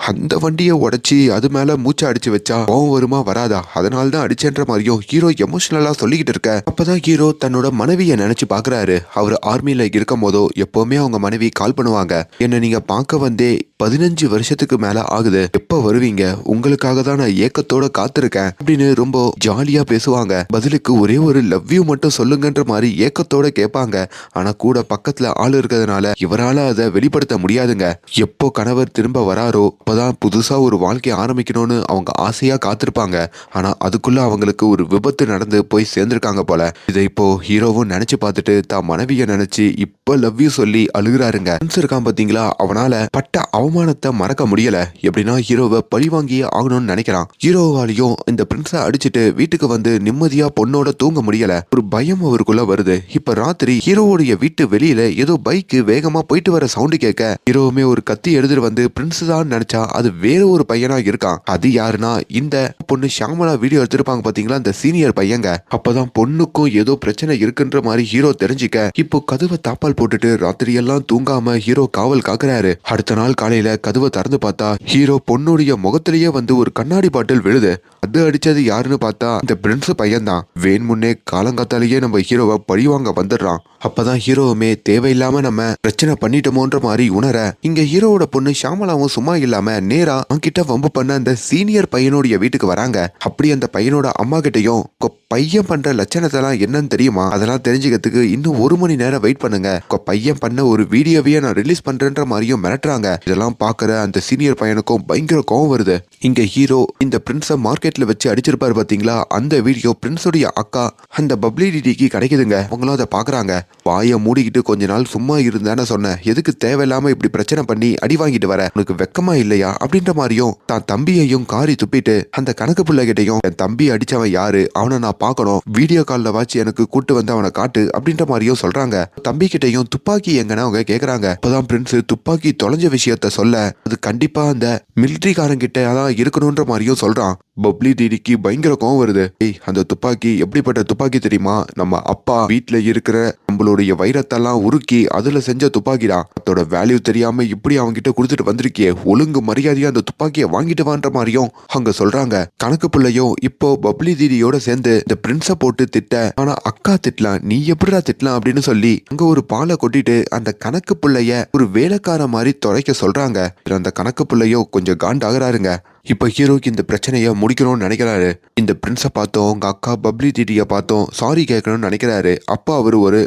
அந்த வண்டியை உடைச்சி அது மேல மூச்சை அடிச்சு வச்சா கோவம் வருமா வராதா, அதனால தான் அடிச்சேன்ற மாதிரியும் ஹீரோ எமோஷனலா சொல்லிக்கிட்டு இருக்க. அப்பதான் ஹீரோ தன்னோட மனைவியை நினைச்சு பாக்குறாரு. அவர் ஆர்மியில இருக்கும் போதோ எப்பவுமே அவங்க மனைவி கால் பண்ணுவாங்க, என்ன நீங்க பார்க்க வந்தே 15 வருஷத்துக்கு மேல ஆகுது, எப்ப வருவீங்க, உங்களுக்காக தான் நான் ஏக்கத்தோட காத்திருக்கேன் அப்படின்னு ரொம்ப ஜாலியா பேசுவாங்க. பதிலுக்கு ஒரே ஒரு லவ் யூ மட்டும் சொல்லுங்கன்ற மாதிரி ஏக்கத்தோட கேட்பாங்க. ஆனா கூட பக்கத்துல ஆள் இருக்கிறதுனால இவரால அதை வெளிப்படுத்த முடியாதுங்க. எப்போ கணவர் திரும்ப வராரோ அப்பதான் புதுசா ஒரு வாழ்க்கையை ஆரம்பிக்கணும்னு அவங்க ஆசையா காத்திருப்பாங்க. ஆனா அதுக்குள்ள அவங்களுக்கு ஒரு விபத்து நடந்து போய் சேர்ந்திருக்காங்க போல. இதை இப்போ ஹீரோவும் நினைச்சு பார்த்துட்டு தான் மனைவியை நினைச்சு இப்ப லவ் யூ சொல்லி அழுகுறாருங்க. இருக்கான் பாத்தீங்களா, அவனால பட்ட அவமானத்தை மறக்க முடியல. எப்படின்னா ஹீரோவை பழி வாங்கியே ஆகணும்னு நினைக்கிறான். ஹீரோவாலையும் இந்த பிரின்ஸை அடிச்சுட்டு வீட்டுக்கு வந்து நிம்மதியா பொண்ணோட தூங்க முடியல. ஒரு பயம் அவருக்குள்ள வருது. இப்ப ராத்திரி ஹீரோவுடைய வீட்டு வெளியில ஏதோ பைக் வேகமா போயிட்டு வர சவுண்டு கேட்க ஹீரோவுமே ஒரு கத்தி எடுத்துட்டு வந்து பிரின்ஸ் தான் நினைச்சா பார்த்தா அது வேற ஒரு பையனா இருக்கான். அது யாருன்னா இந்த பொண்ணு ஷாமலா வீடியோ எடுத்திருப்பாங்க பாத்தீங்களா, அந்த சீனியர் பையங்க. அப்பதான் பொண்ணுக்கும் ஏதோ பிரச்சனை இருக்குன்ற மாதிரி ஹீரோ தெரிஞ்சுக்க இப்போ கதவை தாப்பால் போட்டுட்டு ராத்திரி எல்லாம் தூங்காம ஹீரோ காவல் காக்குறாரு. அடுத்த நாள் காலையில கதவை திறந்து பார்த்தா ஹீரோ பொண்ணுடைய முகத்திலேயே வந்து ஒரு கண்ணாடி பாட்டில் விழுது. அது அடிச்சது யாருன்னு பார்த்தா இந்த பிரின்ஸ் பையன் தான். வேணுமுன்னே காலங்காத்தாலேயே நம்ம ஹீரோவை பழிவாங்க வந்துடுறான். அப்பதான் ஹீரோவுமே தேவையில்லாம நம்ம பிரச்சனை பண்ணிட்டோமோன்ற மாதிரி உணர இங்க ஹீரோவோட பொண்ணு ஷாமலாவும் சும்மா இல்லாம நேரா அவன்கிட்ட வம்பு பண்ண அந்த சீனியர் பையனுடைய வீட்டுக்கு வராங்க. அப்படி அந்த பையனோட அம்மா கிட்டையும் பையன் பண்ற லட்சணத்தெல்லாம் என்னன்னு தெரியுமா, அதெல்லாம் தெரிஞ்சுக்கிறதுக்கு இன்னும் 1 மணி நேரம் வெயிட் பண்ணுங்க, பையன் பண்ண ஒரு வீடியோவையே நான் ரிலீஸ் பண்றேன்ற மாதிரியும் மிரட்டுறாங்க. இதெல்லாம் பாக்குற அந்த சீனியர் பையனுக்கும் பயங்கர கோவம் வருது. இங்க ஹீரோ இந்த பிரின்ஸ மார்க்கெட்ல வச்சு அடிச்சிருப்பாரு பாத்தீங்களா, அந்த வீடியோ பிரின்ஸோடைய அக்கா அந்த பப்ளி டிடிக்கு கிடைக்குதுங்க. அவங்களும் அதை பாக்குறாங்க. வாயை மூடிக்கிட்டு கொஞ்ச நாள் சும்மா இருந்தானே சொன்னேன், எதுக்கு தேவையில்லாம இப்படி பிரச்சனை பண்ணி அடி வாங்கிட்டு வர, உனக்கு வெக்கமா இல்லையா அப்படின்ற மாதிரியும் தான் தம்பியையும் காரி துப்பிட்டு அந்த கணக்கு பிள்ளை கிட்டையும் என் தம்பி அடிச்சவன் யாரு, அவனை நான் பார்க்கணும், வீடியோ கால்ல வாச்சு எனக்கு கூட்டு வந்து அவனை காட்டு அப்படின்ற மாதிரியும் சொல்றாங்க. தம்பி கிட்டையும் துப்பாக்கி எங்கன்னா அவங்க கேக்குறாங்க. அப்பதான் பிரின்ஸ் துப்பாக்கி தொலைஞ்ச விஷயத்த சொல்ல அது கண்டிப்பா அந்த மிலிட்டரிக்காரங்கிட்ட தான் இருக்கணும்ன்ற மாதிரியும் சொல்றான். பப்ளி டிடிக்கு பயங்கர கோவம் வருது. அந்த துப்பாக்கி எப்படிப்பட்ட துப்பாக்கி தெரியுமா, நம்ம அப்பா வீட்டுல இருக்கிற நம்மளுடைய வைரத்தெல்லாம் உருக்கி அதுல செஞ்ச துப்பாக்கிடா, அதோட வேல்யூ தெரியாம இப்படி அவங்க கிட்ட கொடுத்துட்டு வந்திருக்கியே, ஒழுங்கு மரியாதையா அந்த துப்பாக்கியை வாங்கிட்டு வான்ற மாதிரியும் அங்க சொல்றாங்க. கணக்கு பிள்ளையும் இப்போ பப்ளி டிடியோட சேர்ந்து இந்த பிரின்ஸ போட்டு திட்ட, ஆனா அக்கா திட்டலாம், நீ எப்படிடா திட்டலாம் அப்படின்னு சொல்லி அங்க ஒரு பாலை கொட்டிட்டு அந்த கணக்கு பிள்ளைய ஒரு வேலைக்கார மாதிரி துறைக்க சொல்றாங்க. அந்த கணக்கு பிள்ளையோ கொஞ்சம் காண்டாகிறாருங்க. இப்ப ஹீரோக்கு இந்த பிரச்சனைய முடிக்கணும்னு நினைக்கிறாரு. இந்த பிரின்ஸ பார்த்தோம், உங்க அக்கா பப்ளி டிடிய பார்த்தோம், சாரி கேட்கணும்னு நினைக்கிறாரு. அப்ப அவரு ஒரு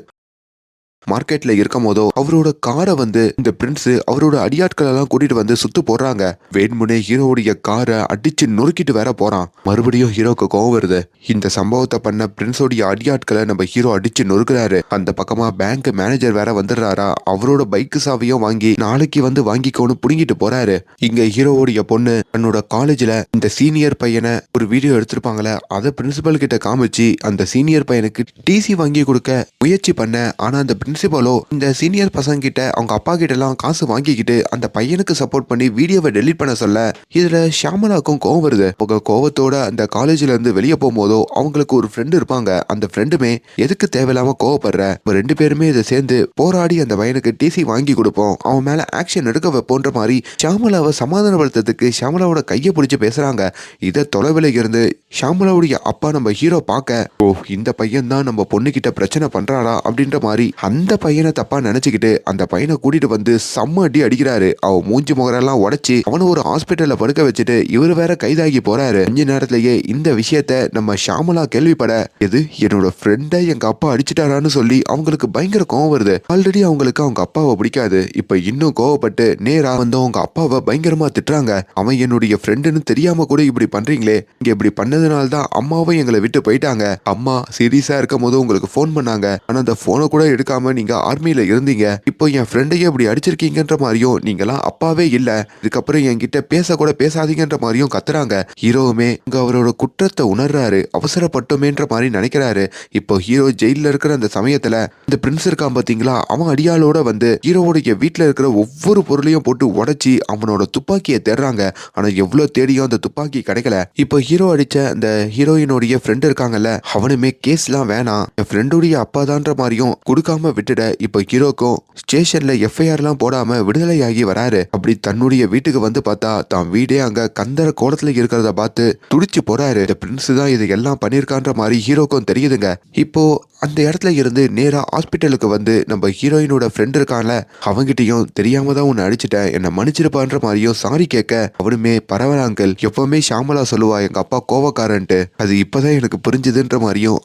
மார்க்கெட்ல இருக்கும் போதோ அவரோட காரை வந்து இந்த பிரின்ஸ் அவரோட அடியாட்கள் எல்லாம் கூட்டிட்டு வந்து சுத்து போடுறாங்க. வேணுமுனே ஹீரோவுடைய காரை அடிச்சு நொறுக்கிட்டு வேற போறான். மறுபடியும் ஹீரோக்கு கோவம் வருது. இந்த சம்பவத்தை பண்ண பிரின்ஸோடைய அடியாட்களை நம்ம ஹீரோ அடிச்சு நொறுக்குறாரு. அந்த பக்கமா பேங்க் மேனேஜர் வேற வந்துடுறாரா, அவரோட பைக் சாவியும் வாங்கி நாளைக்கு வந்து வாங்கிக்கோன்னு புடுங்கிட்டு போறாரு. இங்க ஹீரோவுடைய பொண்ணு தன்னோட காலேஜ்ல இந்த சீனியர் பையனை ஒரு வீடியோ எடுத்திருப்பாங்களே, அதை பிரின்சிபல் கிட்ட காமிச்சு அந்த சீனியர் பையனுக்கு டிசி வாங்கி கொடுக்க முயற்சி பண்ண, ஆனா அந்த பிரின்சிபலோ இந்த சீனியர் பசங்க கிட்ட அவங்க அப்பா கிட்ட எல்லாம் காசு வாங்கிக்கிட்டு அந்த பையனுக்கு சப்போர்ட் பண்ணி வீடியோவை டெலீட் பண்ண சொல்ல இதுல ஷியாமலாக்கும் கோவம் வருது. கோவத்தோட அந்த காலேஜ்ல இருந்து வெளியே போகும்போதோ அவங்களுக்கு ஒரு ஃப்ரெண்டு இருப்பாங்க. அந்த ஃப்ரெண்டுமே எதுக்கு தேவையில்லாம கோவப்படுற, ரெண்டு பேருமே இதை சேர்ந்து போராடி அந்த பையனுக்கு டிசி வாங்கி கொடுப்போம், அவன் மேல ஆக்ஷன் எடுக்க வைப்போன்ற மாதிரி ஷியாமலாவை சமாதானப்படுத்துறதுக்கு ஷியாமலாவோட கையை பிடிச்சு பேசுறாங்க. இதை தொலைவில் இருந்து ஷியாமலாவுடைய அப்பா நம்ம ஹீரோ பார்க்க, ஓ இந்த பையன் தான் நம்ம பொண்ணு கிட்ட பிரச்சனை பண்றாரா அப்படின்ற மாதிரி அந்த பையனை தப்பா நினைச்சுக்கிட்டு அந்த பையனை கூட்டிட்டு வந்து செம்ம அடி அடிக்கிறாரு. அவ மூஞ்சி முகரெல்லாம் உடைச்சு அவனை ஒரு ஹாஸ்பிட்டல்ல படுக்க வச்சுட்டு இவரு வேற கைதாகி போறாரு. 5 நேரத்திலேயே இந்த விஷயத்த நம்ம ஷாமலா கேள்விப்பட, எது என்னோட ஃப்ரெண்டை எங்க அப்பா அடிச்சிட்டாரான்னு சொல்லி அவங்களுக்கு பயங்கர கோவம் வருது. ஆல்ரெடி அவங்களுக்கு அவங்க அப்பாவை பிடிக்காது. இப்ப இன்னும் கோவப்பட்டு நேரா வந்து அவங்க அப்பாவை பயங்கரமா திட்டுறாங்க. அவன் என்னுடைய ஃப்ரெண்டுன்னு தெரியாம கூட இப்படி பண்றீங்களே, இங்க இப்படி பண்ணதுனால தான் அம்மாவும் எங்களை விட்டு போயிட்டாங்க. அம்மா சீரியஸா இருக்கும் போது உங்களுக்கு போன் பண்ணாங்க, ஆனா அந்த போனை கூட எடுக்காம நீங்க ஆர்மியில இருந்தீங்க, இப்போ என் ஃப்ரெண்டையே இப்படி அடிச்சிருக்கீங்கன்ற மாதிரியும், நீங்களாம் அப்பாவே இல்ல, இதுக்கப்புறம் என்கிட்ட பேச கூட பேசாதீங்கன்ற மாதிரியும் கத்துறாங்க. ஹீரோவுமே இங்க அவரோட குற்றத்தை உணர்றாரு. அவசரப்பட்டோமேன்ற மாதிரி நினைக்கிறாரு. இப்போ ஹீரோ ஜெயில இருக்கிற அந்த சமயத்துல இந்த பிரின்ஸ் இருக்கான் பாத்தீங்களா, அவன் அடியாளோட வந்து ஹீரோவுடைய வீட்டுல இருக்கிற ஒவ்வொரு பொருளையும் போட்டு உடைச்சி அவனோட துப்பாக்கியை தேடுறாங்க. ஆனா எவ்வளவு தேடியும் அந்த துப்பாக்கி கிடைக்கல. இப்போ ஹீரோ அடிச்ச அந்த ஹீரோயினுடைய ஃப்ரெண்ட் இருக்காங்கல்ல, அவனுமே கேஸ்லாம் வேணாம், என் ஃப்ரெண்டுடைய அப்பா தான்ற மாதிரியும் கொடுக்காம விட்டுட இப்ப ஹீரோக்கும் ஸ்டேஷன்ல எஃப்ஐஆர்லாம் போடாம விடுதலையாகி வராரு. அப்படி தன்னுடைய வீட்டுக்கு வந்து பார்த்தா தான் வீடே அங்க கந்தர கோலத்துல இருக்கிறத பார்த்து துடிச்சு போறாரு. இந்த பிரின்ஸ் தான் இது எல்லாம் பண்ணிருக்கான்ற மாதிரி ஹீரோக்கும் தெரியுதுங்க. இப்போ அந்த இடத்துல இருந்து நேரா ஹாஸ்பிட்டலுக்கு வந்து நம்ம ஹீரோயினோட ஃப்ரெண்ட் இருக்கான்ல, அவங்கிட்டையும் தெரியாம தான் உன்னை அடிச்சிட்டேன், என்னை மன்னிச்சிருப்பான்ற மாதிரியும் சாரி கேட்க, அவனுமே பரவாயில்ல அங்கிள், எப்பவுமே ஷாமலா சொல்லுவா எங்க அப்பா கோவக்காரன்ட்டு, அது இப்பதான் எனக்கு புரிஞ்சுதுன்ற மாதிரியும்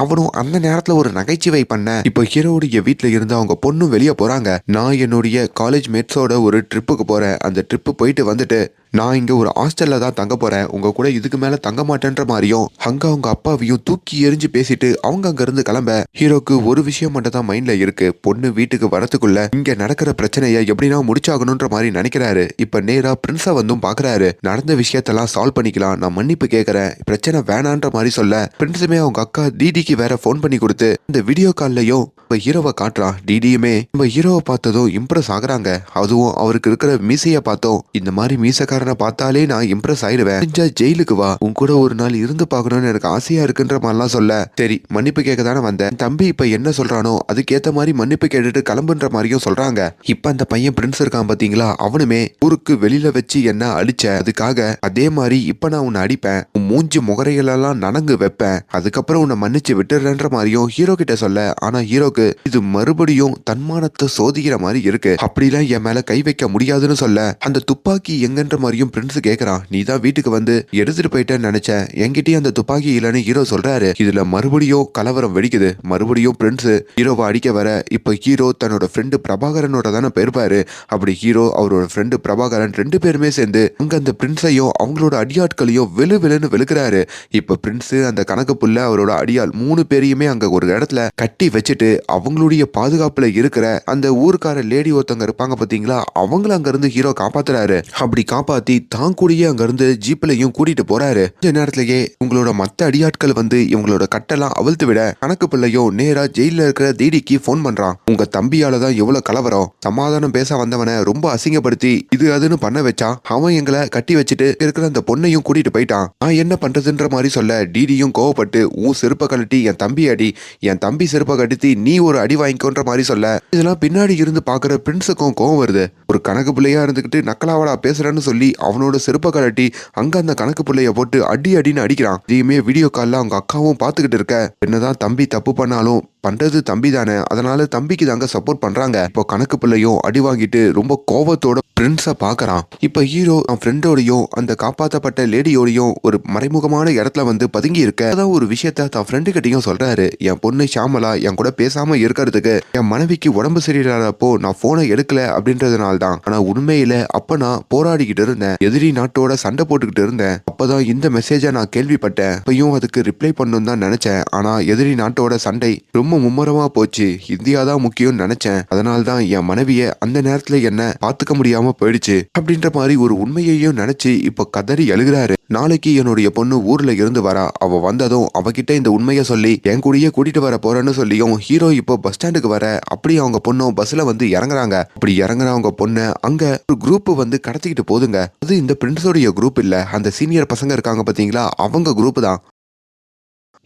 அவனும் அந்த நேரத்துல ஒரு நகைச்சுவை பண்ண, இப்போ ஹீரோவுடைய வீட்டுல இருந்து அவங்க பொண்ணும் வெளியே போறாங்க. நான் என்னுடைய காலேஜ் மேட்ஸோட ஒரு ட்ரிப்புக்கு போறேன், அந்த ட்ரிப்பு போயிட்டு வந்துட்டு நான் இங்க ஒரு ஹாஸ்டல்ல தான் தங்க போறேன், உங்க கூட இதுக்கு மேல தங்க மாட்டேன்ற மாதிரியும் அங்க அவங்க அப்பாவையும் தூக்கி எரிஞ்சு பேசிட்டு அவங்க அங்க இருந்து கிளம்ப, ஹீரோக்கு ஒரு விஷயம் மட்டும் தான் மைண்ட்ல இருக்கு, பொண்ணு வீட்டுக்கு வரத்துக்குள்ள இங்க நடக்கிற பிரச்சனைய எப்படின்னா முடிச்சாகணும்ன்ற மாதிரி நினைக்கிறாரு. இப்ப நேரா பிரின்ஸா வந்தும் பாக்குறாரு. நடந்த விஷயத்தெல்லாம் சால்வ் பண்ணிக்கலாம், நான் மன்னிப்பு கேட்கறேன், பிரச்சனை வேணான்ற மாதிரி சொல்ல, பிரின்ஸுமே அவங்க அக்கா டிடிக்கு வேற போன் பண்ணி கொடுத்து இந்த வீடியோ கால்லையும் ஹீரோவை காட்டுறான். டிடியுமே நம்ம ஹீரோவை பார்த்ததும் இம்ப்ரெஸ் ஆகுறாங்க. அதுவும் அவருக்கு இருக்கிற மீசைய பார்த்தோம், இந்த மாதிரி மீசக்கார பிரபாகரனை பார்த்தாலே நான் இம்ப்ரெஸ் ஆயிடுவேன், முடிஞ்சா ஜெயிலுக்கு வா, உன் கூட ஒரு நாள் இருந்து பார்க்கணும்னு எனக்கு ஆசையா இருக்குன்ற மாதிரிலாம் சொல்ல, சரி மன்னிப்பு கேட்க தானே வந்தேன், தம்பி இப்ப என்ன சொல்றானோ அதுக்கேத்த மாதிரி மன்னிப்பு கேட்டுட்டு கிளம்புன்ற மாதிரியும் சொல்றாங்க. இப்ப அந்த பையன் பிரின்ஸ் இருக்கான் பாத்தீங்களா, அவனுமே ஊருக்கு வெளியில வச்சு என்ன அடிச்ச, அதுக்காக அதே மாதிரி இப்ப நான் உன்னை அடிப்பேன், உன் மூஞ்சி முகரைகளெல்லாம் நனங்கு வைப்பேன், அதுக்கப்புறம் உன்னை மன்னிச்சு விட்டுறன்ற மாதிரியும் ஹீரோ கிட்ட சொல்ல, ஆனா ஹீரோக்கு இது மறுபடியும் தன்மானத்தை சோதிக்கிற மாதிரி இருக்கு, அப்படிலாம் என் மேல கை வைக்க முடியாதுன்னு சொல்ல, அந்த துப்பாக்கி எங்கன்ற மாதிரியும் பிரின்ஸ் கேக்குறான். நீ தான் வீட்டுக்கு வந்து எடுத்துட்டு போயிட்டேன்னு நினைச்சேன், என்கிட்டயும் அந்த துப்பாக்கி இல்லைன்னு ஹீரோ சொல்றாரு. இதுல மறுபடியும் கலவரம் வெடிக்குது. மறுபடியும் பிரின்ஸ் ஹீரோவை அடிக்க வர, இப்ப ஹீரோ தன்னோட ஃப்ரெண்டு பிரபாகரனோட தானே போயிருப்பாரு. அப்படி ஹீரோ அவரோட ஃப்ரெண்டு பிரபாகரன் ரெண்டு பேருமே சேர்ந்து அங்க அந்த பிரின்ஸையும் அவங்களோட அடியாட்களையும் வெளுன்னு வெளுக்கிறாரு. இப்ப பிரின்ஸ் அந்த கணக்கு புள்ள அவரோட அடியாள் 3 பேரையுமே அங்க ஒரு இடத்துல கட்டி வச்சுட்டு அவங்களுடைய பாதுகாப்புல இருக்கிற அந்த ஊருக்கார லேடி ஒருத்தவங்க இருப்பாங்க பாத்தீங்களா, அவங்கள அங்க இருந்து ஹீரோ காப்பாத்துறாரு. அப்படி காப்பாத்தி தான் கூடயே அங்க இருந்து ஜீப்லயும் கூட்டிட்டு போறாரு. கொஞ்ச நேரத்திலேயே உங்களோட மத்த அடியாட்கள் வந்து இவங்களோட கட்டெல்லாம் அவிழ்த்து விட, கணக்கு பிள்ளையும் நேரா ஜெயில இருக்கிற டிடிக்கு போன் பண்றான். உங்க தம்பியால தான் எவ்வளவு கலவரம், சமாதானம் பேச வந்தவனை ரொம்ப அசிங்கப்படுத்தி இது அதுன்னு பண்ண வச்சா, அவன் எங்களை கட்டி வச்சுட்டு இருக்கிற அந்த பொண்ணையும் கூட்டிட்டு போயிட்டான், நான் என்ன பண்றதுன்ற மாதிரி சொல்ல, டிடியும் கோவப்பட்டு உன் செருப்பை கழட்டி என் தம்பி அடி, என் தம்பி செருப்பை கட்டி நீ ஒரு அடி வாங்கிக்கோன்ற மாதிரி சொல்ல, இதெல்லாம் பின்னாடி இருந்து பாக்குற பிரின்ஸுக்கும் கோவம் வருது. ஒரு கணக்கு பிள்ளையா இருந்துகிட்டு நக்கலாவடா பேசுறேன்னு சொல்லி அவனோட செருப்பை கழட்டி அங்க அந்த கணக்கு பிள்ளைய போட்டு அடி அடின்னு அடிக்கிறான். இதையுமே வீடியோ கால்ல அவங்க அக்காவும் பாத்துக்கிட்டு இருக்க, என்னதான் தம்பி தப்பு பண்ணாலும் பண்றது தம்பி தானே, அதனால தம்பிக்கு தாங்க சப்போர்ட் பண்றாங்க. இப்போ கணக்கு பிள்ளையும் அடி வாங்கிட்டு ரொம்ப கோவத்தோட பிரின்ஸ பாக்குறான். இப்ப ஹீரோ அவன் ஃப்ரெண்டோடையும் அந்த காப்பாத்தப்பட்ட லேடியோடையும் ஒரு மறைமுகமான இடத்துல வந்து பதுங்கி இருக்க, அதான் ஒரு விஷயத்த தான் ஃப்ரெண்டு கிட்டையும் சொல்றாரு. என் பொண்ணு ஷாமலா என் கூட பேசாம இருக்கிறதுக்கு என் மனைவிக்கு உடம்பு சரியில்லாதப்போ நான் போனை எடுக்கல அப்படின்றதுனால தான், ஆனா உண்மையில அப்ப நான் போராடிக்கிட்டு இருந்தேன், எதிரி நாட்டோட சண்டை போட்டுக்கிட்டு இருந்தேன், அப்பதான் இந்த மெசேஜை நான் கேள்விப்பட்டேன், இப்பயும் அதுக்கு ரிப்ளை பண்ணணும் தான் நினைச்சேன், ஆனா எதிரி நாட்டோட சண்டை ரொம்ப மும்முரமா போச்சு, இந்தியா தான் முக்கியம்னு நினைச்சேன், அதனால தான் என் மனைவிய அந்த நேரத்துல என்ன பாத்துக்க முடியாம போயிடுச்சு அப்படின்ற மாதிரி ஒரு உண்மையையும் நினைச்சு இப்ப கதறி அழுகிறாரு. நாளைக்கு என்னுடைய பொண்ணு ஊர்ல இருந்து வரா, அவ வந்ததும் அவகிட்ட இந்த உண்மையை சொல்லி என் கூடயே கூட்டிட்டு வர போறேன்னு சொல்லியும் ஹீரோ இப்போ பஸ் ஸ்டாண்டுக்கு வர, அப்படி அவங்க பொண்ணும் பஸ்ல வந்து இறங்குறாங்க. அப்படி இறங்குறவங்க பொண்ணு அங்க ஒரு குரூப் வந்து கடத்திக்கிட்டு போதுங்க. அது இந்த பிரின்ஸோடைய குரூப் இல்ல, அந்த சீனியர் பசங்க இருக்காங்க பாத்தீங்களா, அவங்க குரூப் தான்.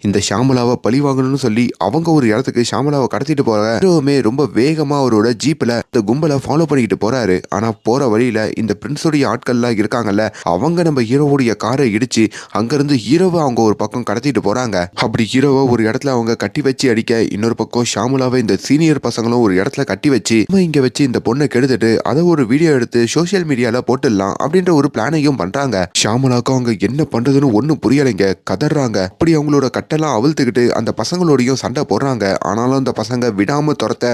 இந்த ஷாமலாவை பழி வாங்கணும்னு சொல்லி அவங்க ஒரு இடத்துக்கு ஷாமலாவை கடத்திட்டு போற, ஹீரோவுமே ரொம்ப வேகமா அவரோட ஜீப்ல இந்த கும்பலை ஃபாலோ பண்ணிக்கிட்டு போறாரு. ஆனா போற வழியில இந்த பிரின்ஸோடைய ஆட்கள்லாம் இருக்காங்கல்ல, அவங்க நம்ம ஹீரோவுடைய காரை இடிச்சு அங்கிருந்து ஹீரோவை அவங்க ஒரு பக்கம் கடத்திட்டு போறாங்க. அப்படி ஹீரோவை ஒரு இடத்துல அவங்க கட்டி வச்சு அடிக்க, இன்னொரு பக்கம் ஷாமலாவை இந்த சீனியர் பசங்களும் ஒரு இடத்துல கட்டி வச்சு இங்க வச்சு இந்த பொண்ணை கெடுத்துட்டு அதை ஒரு வீடியோ எடுத்து சோசியல் மீடியால போட்டுடலாம் அப்படின்ற ஒரு பிளானையும் பண்றாங்க. ஷாமலாக்கும் அவங்க என்ன பண்றதுன்னு ஒண்ணும் புரியலைங்க, கதறாங்க. அப்படி அவங்களோட கட்டெல்லாம் அவிழ்த்துக்கிட்டு அந்த பசங்களோடையும் சண்டை போடுறாங்க. ஆனாலும் அந்த பசங்க விடாம துரத்த,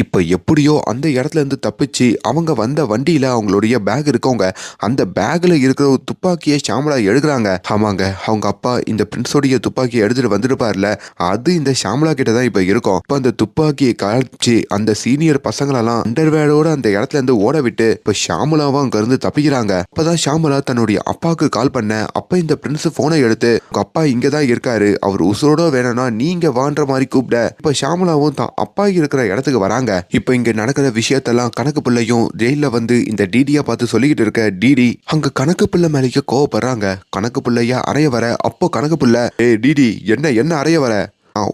இப்ப எப்படியோ அந்த இடத்துல இருந்து தப்பிச்சு அவங்க வந்த வண்டியில அவங்களுடைய பேக் இருக்கவங்க அந்த பேக்ல இருக்கிற ஒரு துப்பாக்கியை ஷாமலா எடுக்கிறாங்க. ஆமாங்க, அவங்க அப்பா இந்த பிரின்ஸோடைய துப்பாக்கியை எடுத்துட்டு வந்துருப்பார்ல, அது இந்த ஷாமலா கிட்ட தான் இப்ப இருக்கும். இப்ப அந்த துப்பாக்கியை காய்ச்சி அந்த சீனியர் பசங்களெல்லாம் அண்டர்வேரோட அந்த இடத்துல இருந்து ஓட விட்டு இப்ப ஷாமலாவும் அங்க இருந்து தப்பிக்கிறாங்க. அப்பதான் ஷாமலா தன்னுடைய அப்பாவுக்கு கால் பண்ண, அப்ப இந்த பிரின்ஸ் போனை எடுத்து உங்க அப்பா இங்கதான் இருக்காரு, அவர் உசுரோட வேணும்னா நீங்க வான்ற மாதிரி கூப்பிட, இப்ப ஷாமலாவும் தான் அப்பா இருக்கிற இடத்துக்கு வராங்க. இப்ப இங்க நடக்கிற விஷயத்தெல்லாம் கணக்கு பிள்ளையும் ஜெயில வந்து இந்த டிடியா பார்த்து சொல்லிக்கிட்டு இருக்க, டிடி அங்க கணக்கு பிள்ளை மேலேயே கோவப்படுறாங்க. கணக்கு பிள்ளையா அறைய வர, அப்போ கணக்கு பிள்ளை, ஏ டிடி என்ன அறைய வர,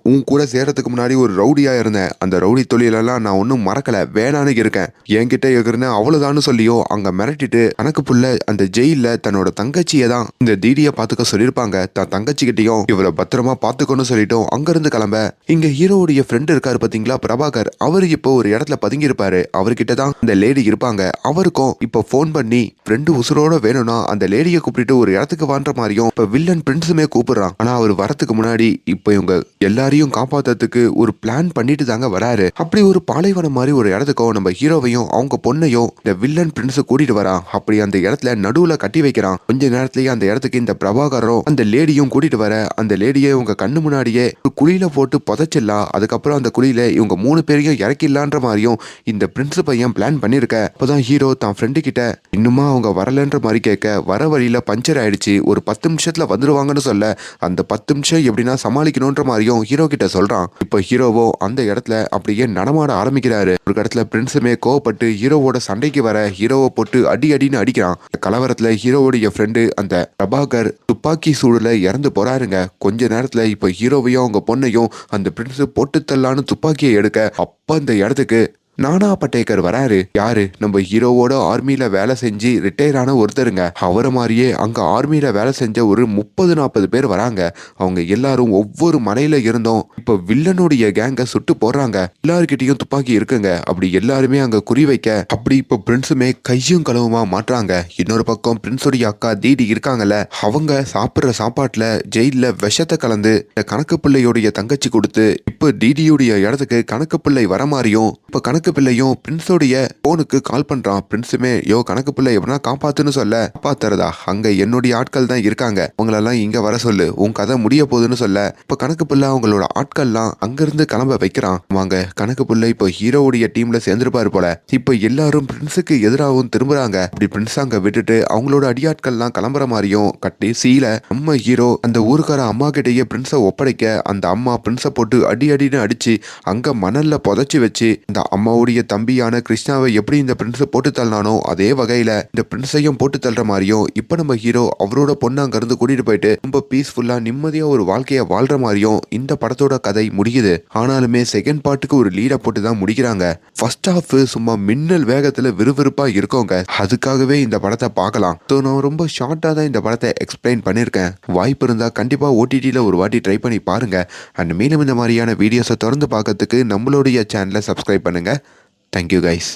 உன் கூட சேரத்துக்கு முன்னாடி ஒரு ரவுடியா இருந்தேன், அந்த ரவுடி தொழிலெல்லாம் நான் ஒன்னும் மறக்கல, வேணான்னு இருக்கேன், என்கிட்ட இருக்கிறேன் அவ்வளவுதான்னு சொல்லியோ அங்க மிரட்டிட்டு கணக்கு புள்ள அந்த ஜெயில தன்னோட தங்கச்சியை தான் இந்த டிடிய பாத்துக்க சொல்லியிருப்பாங்க. தன் தங்கச்சி கிட்டையும் இவரை பத்திரமா பாத்துக்கணும்னு சொல்லிட்டோம் அங்க இருந்து கிளம்ப. இங்க ஹீரோவுடைய ஃப்ரெண்ட் இருக்காரு பாத்தீங்களா பிரபாகர், அவரு இப்போ ஒரு இடத்துல பதுங்கி இருப்பாரு, அவர்கிட்ட தான் இந்த லேடி இருப்பாங்க. அவருக்கும் இப்போ போன் பண்ணி ஃப்ரெண்டு உசுரோட வேணும்னா அந்த லேடியை கூப்பிட்டு ஒரு இடத்துக்கு வான்ற மாதிரியும் இப்ப வில்லன் பிரின்ஸுமே கூப்பிடுறான். ஆனா அவர் வரத்துக்கு முன்னாடி இப்ப இவங்க எல்லாரையும் காப்பாத்துறதுக்கு ஒரு பிளான் பண்ணிட்டு தாங்க வராரு. அப்படி ஒரு பாலைவனம் மாதிரி ஒரு இடத்துக்கும் நம்ம ஹீரோவையும் அவங்க பொண்ணையும் இந்த வில்லன் பிரின்ஸ் கூட்டிட்டு வரான். அப்படி அந்த இடத்துல நடுவுல கட்டி வைக்கிறான். கொஞ்ச நேரத்திலேயே அந்த இடத்துக்கு இந்த பிரபாகரும் அந்த லேடியும் கூட்டிட்டு வர, அந்த லேடியை இவங்க கண்ணு முன்னாடியே ஒரு குழியில போட்டு புதைச்சிடலாம், அதுக்கப்புறம் அந்த குழியில இவங்க 3 பேரையும் இறக்கிடலான்ற மாதிரியும் இந்த பிரின்ஸ் பையன் பிளான் பண்ணிருக்க. அப்பதான் ஹீரோ தான் ஃப்ரெண்டு கிட்ட இன்னுமா அவங்க வரலன்ற மாதிரி கேட்க, வர வழியில பஞ்சர் ஆயிடுச்சு, ஒரு 10 நிமிஷத்துல வந்துருவாங்கன்னு சொல்ல, அந்த 10 நிமிஷம் எப்படின்னா சமாளிக்கணும்ன்ற மாதிரியும் விஷயத்தையும் ஹீரோ கிட்ட சொல்றான். இப்போ ஹீரோவோ அந்த இடத்துல அப்படியே நடமாட ஆரம்பிக்கிறாரு. ஒரு இடத்துல பிரின்ஸுமே கோவப்பட்டு ஹீரோவோட சண்டைக்கு வர ஹீரோவை போட்டு அடி அடின்னு அடிக்கிறான். கலவரத்துல ஹீரோவுடைய ஃப்ரெண்டு அந்த பிரபாகர் துப்பாக்கி சூடுல இறந்து போறாருங்க. கொஞ்ச நேரத்துல இப்போ ஹீரோவையும் அவங்க பொண்ணையும் அந்த பிரின்ஸ் போட்டு தள்ளான்னு துப்பாக்கியை எடுக்க அப்ப அந்த இடத்துக்கு நானா பட்டேக்கர் வராரு. யாரு? நம்ம ஹீரோவோட ஆர்மியில வேலை செஞ்சு ரிட்டையர் ஆன ஒருத்தருங்க. அவரை மாதிரியே அங்க ஆர்மியில வேலை செஞ்ச ஒரு 30-40 பேர் வராங்க. அவங்க எல்லாரும் ஒவ்வொரு மலையில இருந்தோம் இப்ப வில்லனுடைய கேங்க சுட்டு போடுறாங்க. எல்லாருக்கிட்டையும் துப்பாக்கி இருக்குங்க. அப்படி எல்லாருமே அங்க குறி வைக்க அப்படி இப்ப பிரின்ஸுமே கையும் களவுமா மாற்றாங்க. இன்னொரு பக்கம் பிரின்ஸுடைய அக்கா தீடி இருக்காங்கல்ல, அவங்க சாப்பிடுற சாப்பாட்டுல ஜெயில விஷத்தை கலந்து கணக்கு பிள்ளையுடைய தங்கச்சி கொடுத்து இப்ப டிடியுடைய இடத்துக்கு கணக்கு பிள்ளை வர மாதிரியும் இப்ப கணக்கு பிள்ளையும் பிரின்ஸோடைய போனுக்கு கால் பண்றான். பிரின்ஸுமே யோ கணக்கு பிள்ளை எப்படின்னா காப்பாத்துன்னு சொல்ல, காப்பாத்துறதா அங்க என்னுடைய ஆட்கள் தான் இருக்காங்க, உங்களெல்லாம் இங்க வர சொல்லு, உன் கதை முடிய போகுதுன்னு சொல்ல இப்ப கணக்கு பிள்ளை அவங்களோட ஆட்கள்லாம் அங்கிருந்து கிளம்ப வைக்கிறான். வாங்க கணக்கு பிள்ளை இப்போ ஹீரோவுடைய டீம்ல சேர்ந்திருப்பாரு போல. இப்ப எல்லாரும் பிரின்ஸுக்கு எதிராகவும் திரும்புறாங்க. அப்படி பிரின்ஸ் அங்க விட்டுட்டு அவங்களோட அடியாட்கள்லாம் கிளம்புற மாதிரியும் கடைசியில நம்ம ஹீரோ அந்த ஊருக்கார அம்மா கிட்டேயே பிரின்ஸை ஒப்படைக்க அந்த அம்மா பிரின்ஸை போட்டு அடி அடின்னு அடிச்சு அங்க மணல்ல புதைச்சி வச்சு இந்த அம்மாவுடைய தம்பியான கிருஷ்ணாவை எப்படி இந்த பிரின்ஸை போட்டு தள்ளானோ அதே வகையில இந்த பிரின்ஸையும் போட்டு தள்ளுற மாதிரியும் இப்ப நம்ம ஹீரோ அவரோட பொண்ணு அங்க இருந்து கூட்டிட்டு போயிட்டு ரொம்ப பீஸ்ஃபுல்லா நிம்மதியா ஒரு வாழ்க்கைய வாழ்ற மாதிரியும் இந்த படத்தோட கதை முடியுது. ஆனாலுமே செகண்ட் பார்ட்டுக்கு ஒரு லீட போட்டு தான் முடிக்கிறாங்க. ஃபர்ஸ்ட் ஹாஃப் சும்மா மின்னல் வேகத்துல விறுவிறுப்பா இருக்கோங்க. அதுக்காகவே இந்த படத்தை பார்க்கலாம். நான் ரொம்ப ஷார்ட்டா தான் இந்த படத்தை எக்ஸ்பிளைன் பண்ணிருக்கேன். வாய்ப்பு இருந்தா கண்டிப்பா ஓடிடியில ஒரு வாட்டி ட்ரை பண்ணி பாருங்க. அண்ட் மேலும் இந்த மாதிரியான வீடியோஸை தொடர்ந்து பார்க்கறதுக்கு நம்மளுடைய சேனலை சப்ஸ்கிரைப் பண்ணுங்க. Thank you guys.